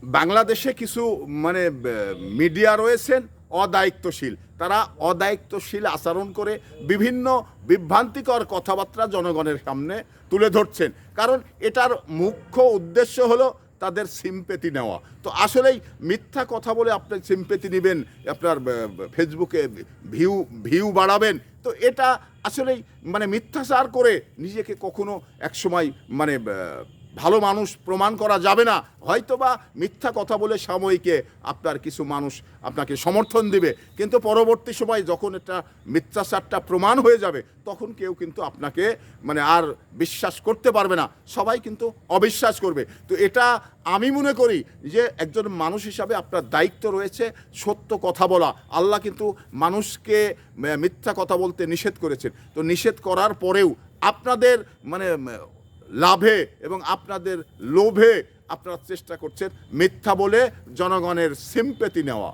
বাংলাদেশে কিছু মানে মিডিয়া রয়েছেন অদায়িত্বশীল। তারা অদায়িত্বশীল আচরণ করে বিভিন্ন বিভ্রান্তিকর কথাবার্তা জনগণের সামনে তুলে ধরছেন, কারণ এটার মুখ্য উদ্দেশ্য হলো তাদের সিম্পেথি নেওয়া। তো আসলেই মিথ্যা কথা বলে আপনি সিম্পেথি নেবেন, আপনার ফেসবুকে ভিউ ভিউ বাড়াবেন, তো এটা আসলেই মানে মিথ্যাচার করে নিজেকে কখনো একসময় মানে ভালো মানুষ প্রমাণ করা যাবে না। হয়তোবা মিথ্যা কথা বলে সাময়িকে আপনার কিছু মানুষ আপনাকে সমর্থন দিবে, কিন্তু পরবর্তী সময় যখন এটা মিথ্যাচারটা প্রমাণ হয়ে যাবে তখন কেউ কিন্তু আপনাকে মানে আর বিশ্বাস করতে পারবে না, সবাই কিন্তু অবিশ্বাস করবে। তো এটা আমি মনে করি যে একজন মানুষ হিসাবে আপনার দায়িত্ব রয়েছে সত্য কথা বলা। আল্লাহ কিন্তু মানুষকে মিথ্যা কথা বলতে নিষেধ করেছেন, তো নিষেধ করার পরেও আপনাদের মানে লাভে এবং আপনাদের লোভে আপনারা চেষ্টা করছেন মিথ্যা বলে জনগণের সিম্পেথি নেওয়া।